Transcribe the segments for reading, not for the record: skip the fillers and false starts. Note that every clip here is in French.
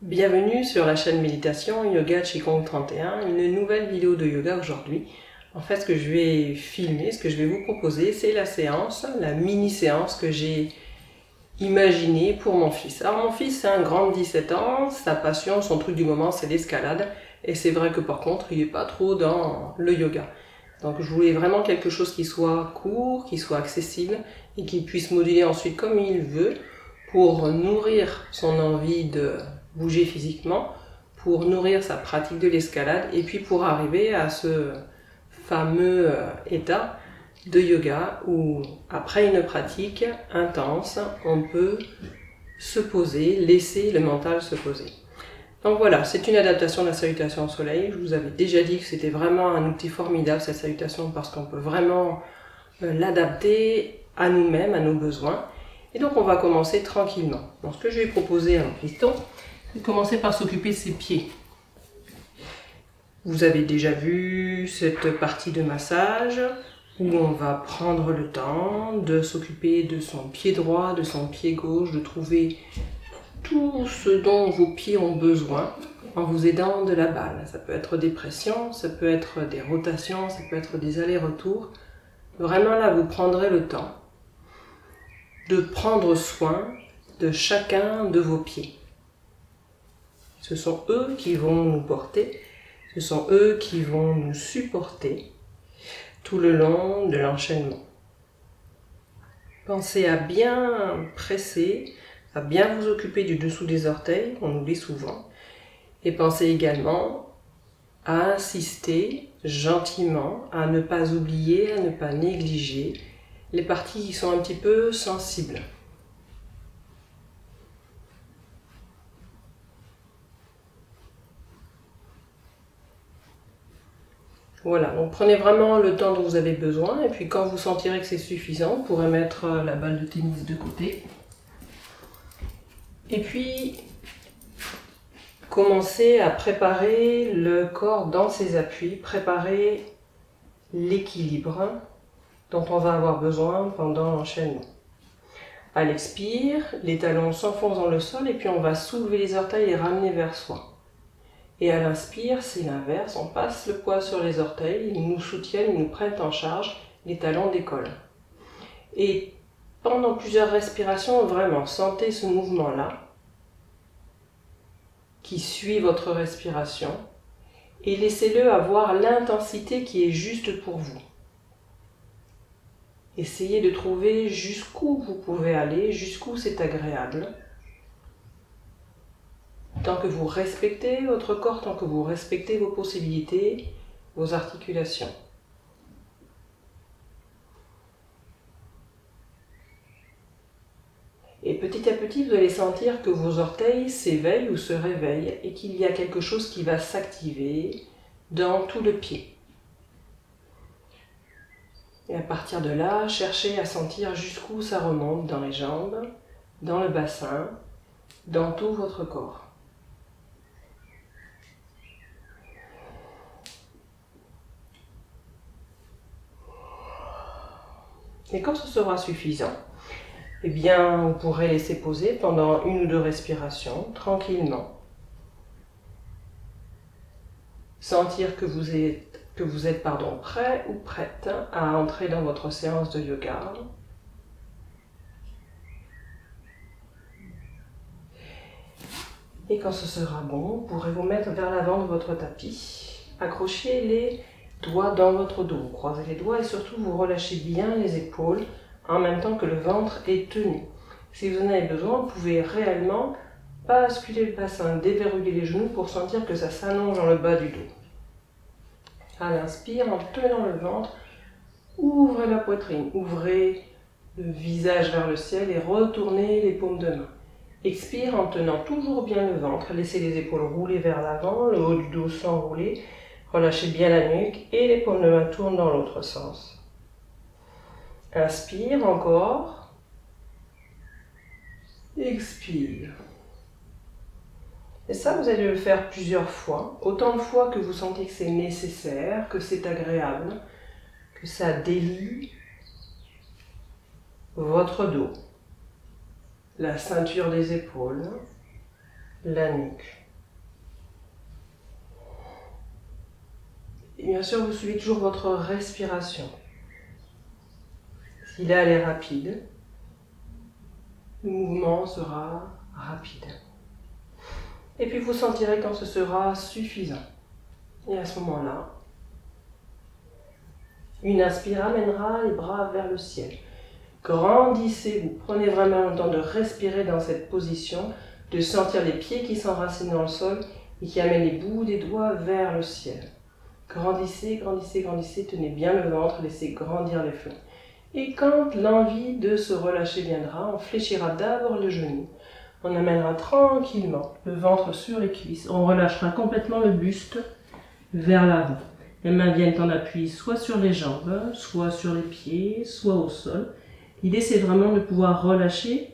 Bienvenue sur la chaîne Méditation Yoga Qigong 31, une nouvelle vidéo de yoga aujourd'hui. En fait, ce que je vais filmer, ce que je vais vous proposer, c'est la séance, la mini-séance que j'ai imaginée pour mon fils. Alors mon fils, c'est un grand de 17 ans, sa passion, son truc du moment, c'est l'escalade. Et c'est vrai que par contre, il n'est pas trop dans le yoga. Donc je voulais vraiment quelque chose qui soit court, qui soit accessible et qui puisse moduler ensuite comme il veut pour nourrir son envie de bouger physiquement, pour nourrir sa pratique de l'escalade et puis pour arriver à ce fameux état de yoga où après une pratique intense, on peut se poser, laisser le mental se poser. Donc voilà, c'est une adaptation de la salutation au soleil. Je vous avais déjà dit que c'était vraiment un outil formidable cette salutation parce qu'on peut vraiment l'adapter à nous-mêmes, à nos besoins. Et donc on va commencer tranquillement. Donc ce que je vais proposer à mon piston, c'est de commencer par s'occuper de ses pieds. Vous avez déjà vu cette partie de massage où on va prendre le temps de s'occuper de son pied droit, de son pied gauche, de trouver tout ce dont vos pieds ont besoin en vous aidant de la balle. Ça peut être des pressions, ça peut être des rotations, ça peut être des allers-retours. Vraiment là, vous prendrez le temps de prendre soin de chacun de vos pieds. Ce sont eux qui vont nous porter, ce sont eux qui vont nous supporter tout le long de l'enchaînement. Pensez à bien presser, à bien vous occuper du dessous des orteils, on oublie souvent. Et pensez également à insister gentiment, à ne pas oublier, à ne pas négliger les parties qui sont un petit peu sensibles. Voilà, donc prenez vraiment le temps dont vous avez besoin et puis quand vous sentirez que c'est suffisant, vous pourrez mettre la balle de tennis de côté. Et puis, commencez à préparer le corps dans ses appuis, préparer l'équilibre dont on va avoir besoin pendant l'enchaînement. À l'expire, les talons s'enfoncent dans le sol et puis on va soulever les orteils et ramener vers soi. Et à l'inspire, c'est l'inverse, on passe le poids sur les orteils, ils nous soutiennent, ils nous prennent en charge, les talons décollent. Et pendant plusieurs respirations, vraiment, sentez ce mouvement-là qui suit votre respiration et laissez-le avoir l'intensité qui est juste pour vous. Essayez de trouver jusqu'où vous pouvez aller, jusqu'où c'est agréable. Tant que vous respectez votre corps, tant que vous respectez vos possibilités, vos articulations. Et petit à petit, vous allez sentir que vos orteils s'éveillent ou se réveillent et qu'il y a quelque chose qui va s'activer dans tout le pied. Et à partir de là, cherchez à sentir jusqu'où ça remonte dans les jambes, dans le bassin, dans tout votre corps. Et quand ce sera suffisant, eh bien, vous pourrez laisser poser pendant une ou deux respirations, tranquillement. Sentir que vous êtes prêt ou prête à entrer dans votre séance de yoga. Et quand ce sera bon, vous pourrez vous mettre vers l'avant de votre tapis. Accrochez les doigts dans votre dos. Vous croisez les doigts et surtout vous relâchez bien les épaules en même temps que le ventre est tenu. Si vous en avez besoin, vous pouvez réellement basculer le bassin, déverrouiller les genoux pour sentir que ça s'allonge dans le bas du dos. À l'inspire, en tenant le ventre, ouvrez la poitrine, ouvrez le visage vers le ciel et retournez les paumes de main. Expire en tenant toujours bien le ventre, laissez les épaules rouler vers l'avant, le haut du dos s'enrouler, relâchez bien la nuque et les paumes de main tournent dans l'autre sens. Inspire encore, expire. Et ça, vous allez le faire plusieurs fois, autant de fois que vous sentez que c'est nécessaire, que c'est agréable, que ça délie votre dos, la ceinture des épaules, la nuque. Et bien sûr, vous suivez toujours votre respiration. Si là elle est rapide, le mouvement sera rapide. Et puis vous sentirez quand ce sera suffisant. Et à ce moment-là, une inspire amènera les bras vers le ciel. Grandissez-vous. Prenez vraiment le temps de respirer dans cette position, de sentir les pieds qui s'enracinent dans le sol et qui amènent les bouts des doigts vers le ciel. Grandissez, grandissez, grandissez. Tenez bien le ventre, laissez grandir les flancs. Et quand l'envie de se relâcher viendra, on fléchira d'abord le genou. On amènera tranquillement le ventre sur les cuisses. On relâchera complètement le buste vers l'avant. Les mains viennent en appui soit sur les jambes, soit sur les pieds, soit au sol. L'idée, c'est vraiment de pouvoir relâcher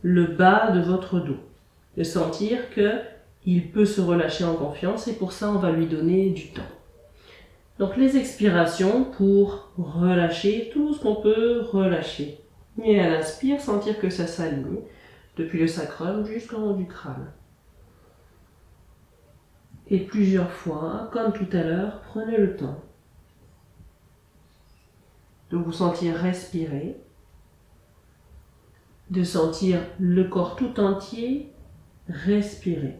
le bas de votre dos. De sentir qu'il peut se relâcher en confiance et pour ça, on va lui donner du temps. Donc les expirations pour relâcher tout ce qu'on peut relâcher. Et à l'inspire, sentir que ça s'aligne depuis le sacrum jusqu'en haut du crâne. Et plusieurs fois, comme tout à l'heure, prenez le temps de vous sentir respirer, de sentir le corps tout entier respirer.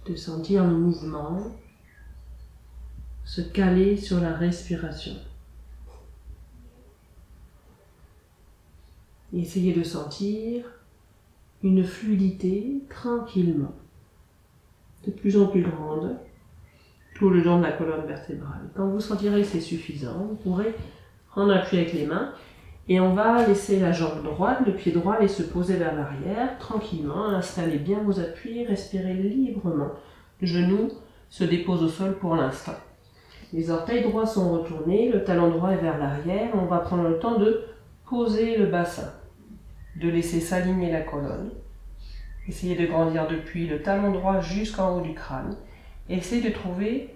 De sentir le mouvement se caler sur la respiration. Essayez de sentir une fluidité tranquillement, de plus en plus grande, tout le long de la colonne vertébrale. Quand vous sentirez que c'est suffisant, vous pourrez prendre appui avec les mains et on va laisser la jambe droite, le pied droit, aller se poser vers l'arrière, tranquillement, installez bien vos appuis, respirez librement. Le genou se dépose au sol pour l'instant. Les orteils droits sont retournés, le talon droit est vers l'arrière, on va prendre le temps de poser le bassin, de laisser s'aligner la colonne. Essayez de grandir depuis le talon droit jusqu'en haut du crâne. Essayez de trouver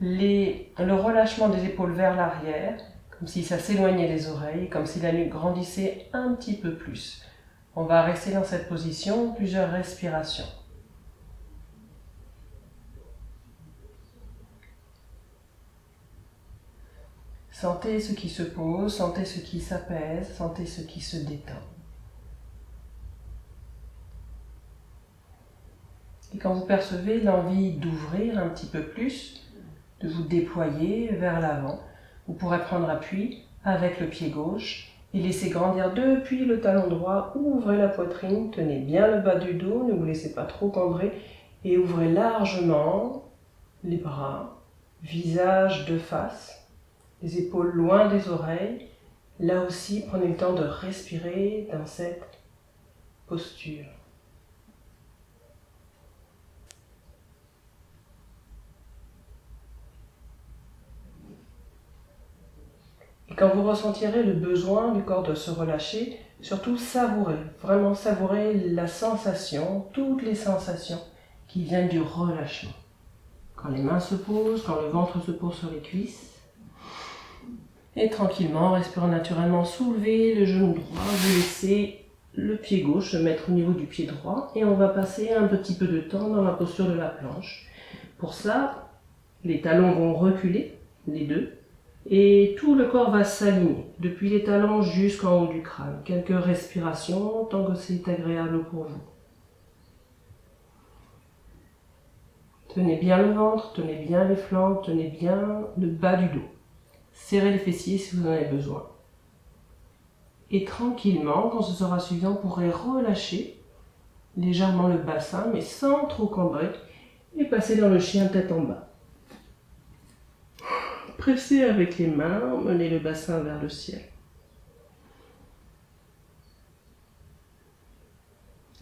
le relâchement des épaules vers l'arrière, comme si ça s'éloignait des oreilles, comme si la nuque grandissait un petit peu plus. On va rester dans cette position plusieurs respirations. Sentez ce qui se pose, sentez ce qui s'apaise, sentez ce qui se détend. Et quand vous percevez l'envie d'ouvrir un petit peu plus, de vous déployer vers l'avant, vous pourrez prendre appui avec le pied gauche et laisser grandir depuis le talon droit. Ouvrez la poitrine, tenez bien le bas du dos, ne vous laissez pas trop cambrer et ouvrez largement les bras, visage de face, les épaules loin des oreilles. Là aussi, prenez le temps de respirer dans cette posture. Et quand vous ressentirez le besoin du corps de se relâcher, surtout savourez, vraiment savourez la sensation, toutes les sensations qui viennent du relâchement. Quand les mains se posent, quand le ventre se pose sur les cuisses. Et tranquillement, respirant naturellement, soulevez le genou droit, vous laissez le pied gauche se mettre au niveau du pied droit et on va passer un petit peu de temps dans la posture de la planche. Pour cela, les talons vont reculer, les deux, et tout le corps va s'aligner, depuis les talons jusqu'en haut du crâne. Quelques respirations, tant que c'est agréable pour vous. Tenez bien le ventre, tenez bien les flancs, tenez bien le bas du dos. Serrez les fessiers si vous en avez besoin. Et tranquillement, quand ce sera suffisant, vous pourrez relâcher légèrement le bassin, mais sans trop cambrer, et passer dans le chien tête en bas. Pressez avec les mains, menez le bassin vers le ciel.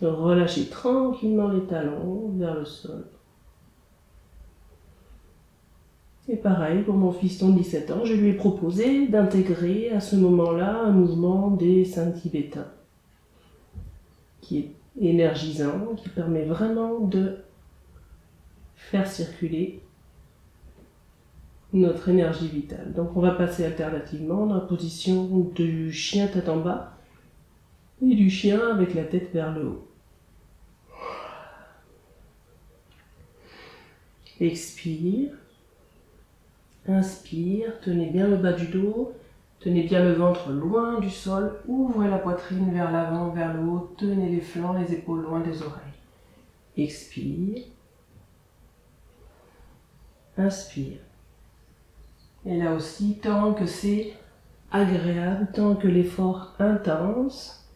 Relâchez tranquillement les talons vers le sol. Et pareil, pour mon fiston de 17 ans, je lui ai proposé d'intégrer à ce moment-là un mouvement des cinq tibétains, qui est énergisant, qui permet vraiment de faire circuler notre énergie vitale. Donc on va passer alternativement dans la position du chien tête en bas et du chien avec la tête vers le haut. Expire. Inspire, tenez bien le bas du dos, tenez bien le ventre loin du sol, ouvrez la poitrine vers l'avant, vers le haut, tenez les flancs, les épaules loin des oreilles. Expire. Inspire. Et là aussi, tant que c'est agréable, tant que l'effort intense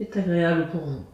est agréable pour vous.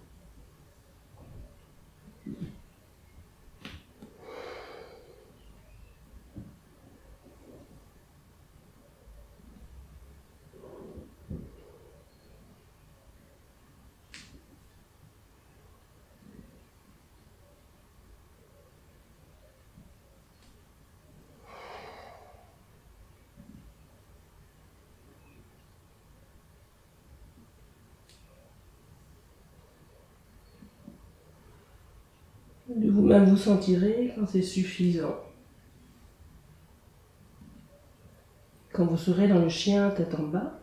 De vous-même vous sentirez quand c'est suffisant. Quand vous serez dans le chien tête en bas,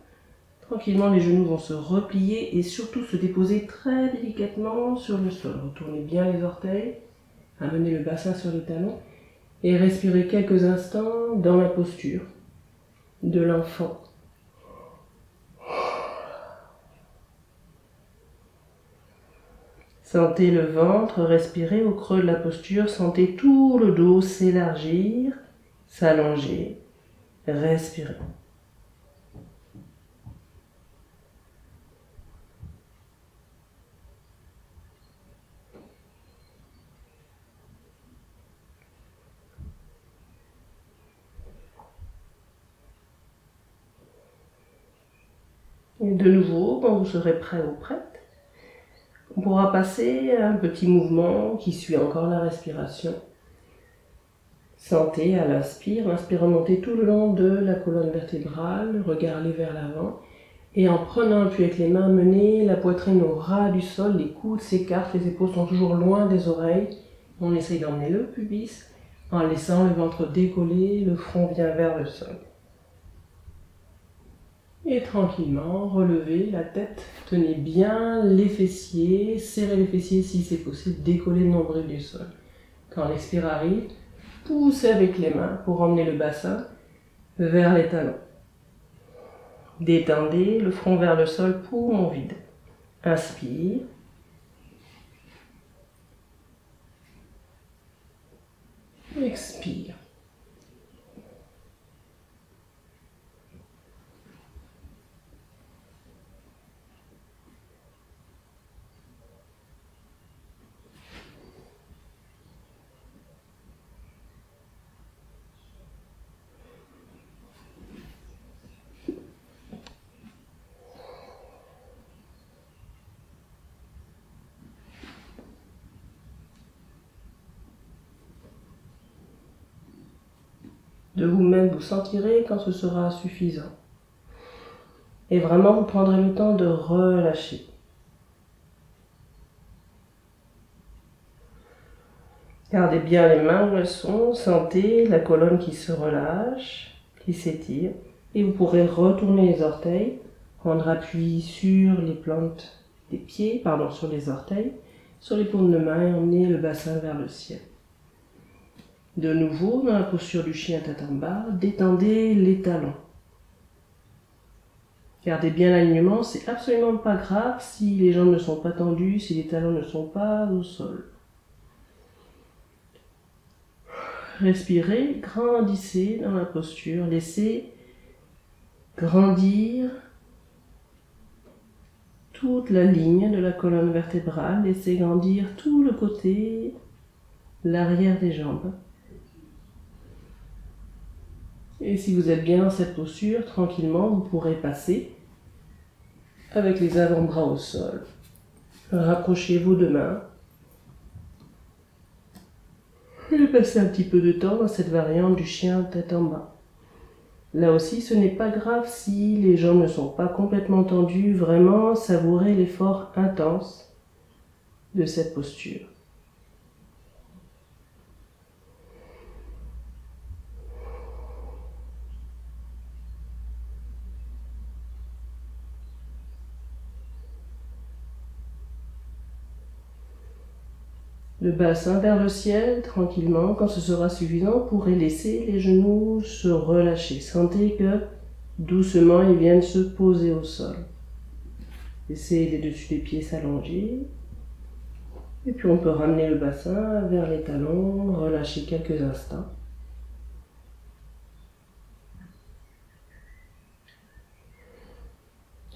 tranquillement les genoux vont se replier et surtout se déposer très délicatement sur le sol. Retournez bien les orteils, amenez le bassin sur les talons et respirez quelques instants dans la posture de l'enfant. Sentez le ventre respirer au creux de la posture, sentez tout le dos s'élargir, s'allonger, respirez. Et de nouveau, quand vous serez prêt ou prête, on pourra passer à un petit mouvement qui suit encore la respiration. Sentez à l'inspire, l'inspire remonter tout le long de la colonne vertébrale, regardez vers l'avant et en prenant appui avec les mains, menez la poitrine au ras du sol, les coudes s'écartent, les épaules sont toujours loin des oreilles. On essaye d'emmener le pubis en laissant le ventre décoller, le front vient vers le sol. Et tranquillement, relevez la tête, tenez bien les fessiers, serrez les fessiers si c'est possible, décollez le nombril du sol. Quand l'expire arrive, poussez avec les mains pour emmener le bassin vers les talons. Détendez le front vers le sol, poumon vide. Inspire. Expire. De vous-même, vous sentirez quand ce sera suffisant. Et vraiment, vous prendrez le temps de relâcher. Gardez bien les mains où elles sont, sentez la colonne qui se relâche, qui s'étire. Et vous pourrez retourner les orteils, prendre appui sur les plantes des pieds, sur les orteils, sur les paumes de main et emmener le bassin vers le ciel. De nouveau, dans la posture du chien tête en bas, détendez les talons. Gardez bien l'alignement, c'est absolument pas grave si les jambes ne sont pas tendues, si les talons ne sont pas au sol. Respirez, grandissez dans la posture, laissez grandir toute la ligne de la colonne vertébrale, laissez grandir tout le côté, l'arrière des jambes. Et si vous êtes bien dans cette posture, tranquillement, vous pourrez passer avec les avant-bras au sol. Rapprochez vos deux mains. Et passez un petit peu de temps dans cette variante du chien tête en bas. Là aussi, ce n'est pas grave si les jambes ne sont pas complètement tendues. Vraiment, savourez l'effort intense de cette posture. le bassin vers le ciel tranquillement. Quand ce sera suffisant, vous pourrez laisser les genoux se relâcher. Sentez que doucement ils viennent se poser au sol. Laissez les dessus des pieds s'allonger. Et puis on peut ramener le bassin vers les talons, relâcher quelques instants.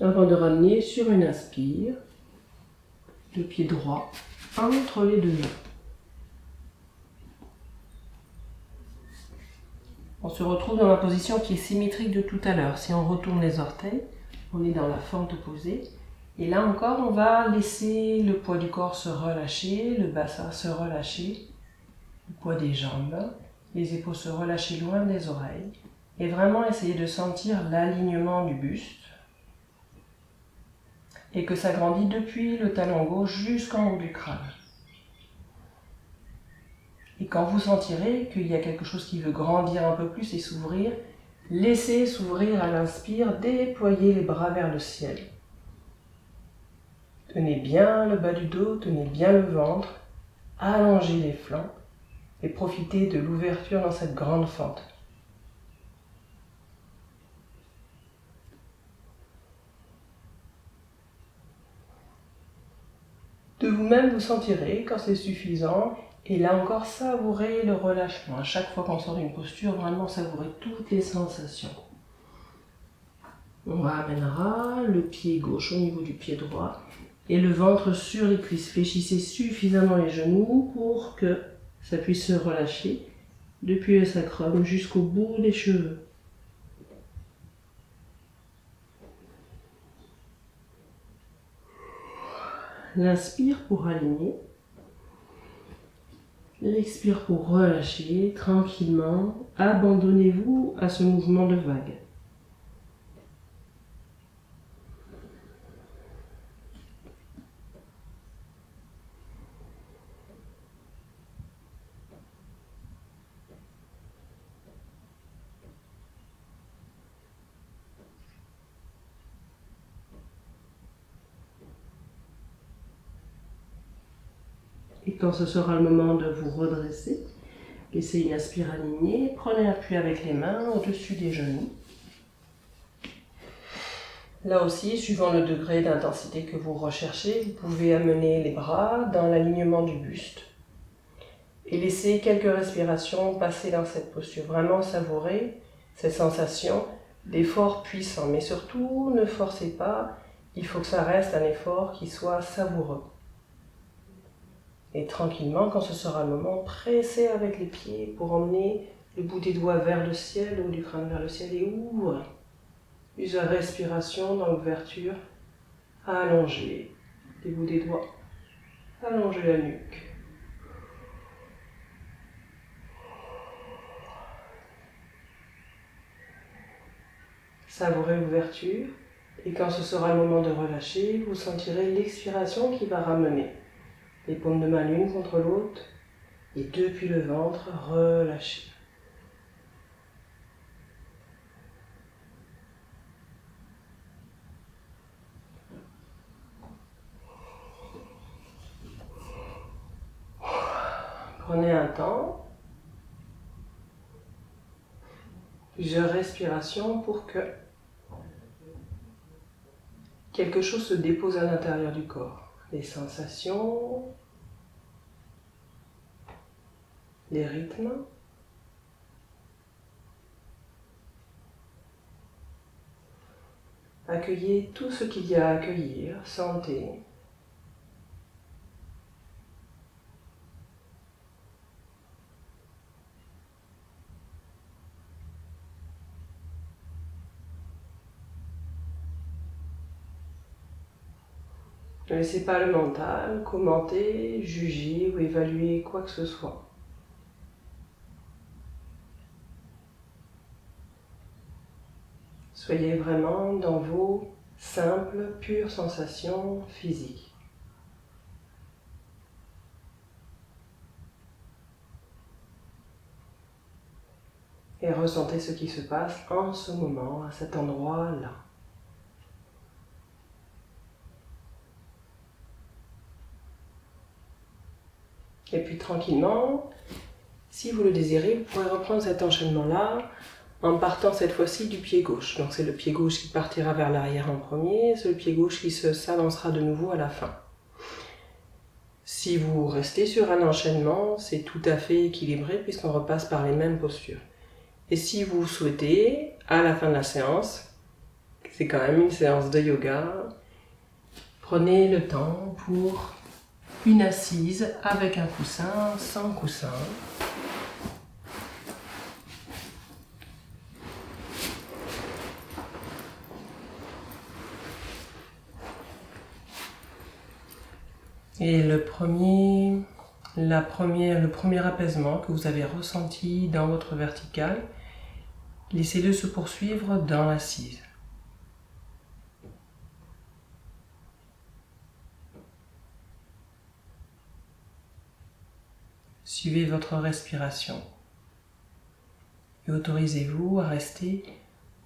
Avant de ramener sur une inspire, le pied droit entre les deux mains. On se retrouve dans la position qui est symétrique de tout à l'heure. Si on retourne les orteils, on est dans la fente opposée. Et là encore, on va laisser le poids du corps se relâcher, le bassin se relâcher, le poids des jambes, les épaules se relâcher loin des oreilles. Et vraiment essayer de sentir l'alignement du buste. Et que ça grandit depuis le talon gauche jusqu'en haut du crâne. Et quand vous sentirez qu'il y a quelque chose qui veut grandir un peu plus et s'ouvrir, laissez s'ouvrir à l'inspire, déployez les bras vers le ciel. Tenez bien le bas du dos, tenez bien le ventre, allongez les flancs et profitez de l'ouverture dans cette grande fente. De vous-même, vous sentirez quand c'est suffisant. Et là encore, savourez le relâchement. À chaque fois qu'on sort d'une posture, vraiment savourez toutes les sensations. On ramènera le pied gauche au niveau du pied droit et le ventre sur les cuisses. Fléchissez suffisamment les genoux pour que ça puisse se relâcher depuis le sacrum jusqu'au bout des cheveux. L'inspire pour aligner. L'expire pour relâcher tranquillement. Abandonnez-vous à ce mouvement de vague. Et quand ce sera le moment de vous redresser, laissez une inspire alignée, prenez appui avec les mains au-dessus des genoux. Là aussi, suivant le degré d'intensité que vous recherchez, vous pouvez amener les bras dans l'alignement du buste. Et laisser quelques respirations passer dans cette posture. Vraiment savourer cette sensation d'effort puissant. Mais surtout, ne forcez pas, il faut que ça reste un effort qui soit savoureux. Et tranquillement, quand ce sera le moment, pressez avec les pieds pour emmener le bout des doigts vers le ciel, le haut du crâne vers le ciel et ouvrez. Une respiration dans l'ouverture, allongez les bouts des doigts, allongez la nuque. Savourez l'ouverture et quand ce sera le moment de relâcher, vous sentirez l'expiration qui va ramener les paumes de main l'une contre l'autre et depuis le ventre, relâchez. Prenez un temps, plusieurs respirations pour que quelque chose se dépose à l'intérieur du corps. Les sensations, les rythmes. Accueillez tout ce qu'il y a à accueillir, sentez. Ne laissez pas le mental commenter, juger ou évaluer quoi que ce soit. Soyez vraiment dans vos simples, pures sensations physiques. Et ressentez ce qui se passe en ce moment, à cet endroit-là. Et puis tranquillement, si vous le désirez, vous pourrez reprendre cet enchaînement-là en partant cette fois-ci du pied gauche. Donc c'est le pied gauche qui partira vers l'arrière en premier, c'est le pied gauche qui s'avancera de nouveau à la fin. Si vous restez sur un enchaînement, c'est tout à fait équilibré puisqu'on repasse par les mêmes postures. Et si vous souhaitez, à la fin de la séance, c'est quand même une séance de yoga, prenez le temps pour une assise avec un coussin, sans coussin. Et le premier apaisement que vous avez ressenti dans votre verticale, laissez-le se poursuivre dans l'assise. Suivez votre respiration et autorisez-vous à rester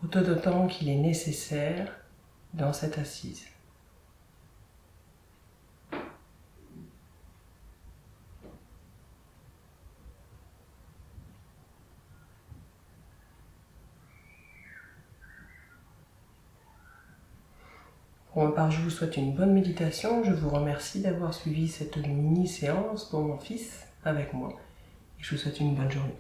autant de temps qu'il est nécessaire dans cette assise. Pour ma part, je vous souhaite une bonne méditation. Je vous remercie d'avoir suivi cette mini-séance pour mon fils avec moi. Et je vous souhaite une bonne journée.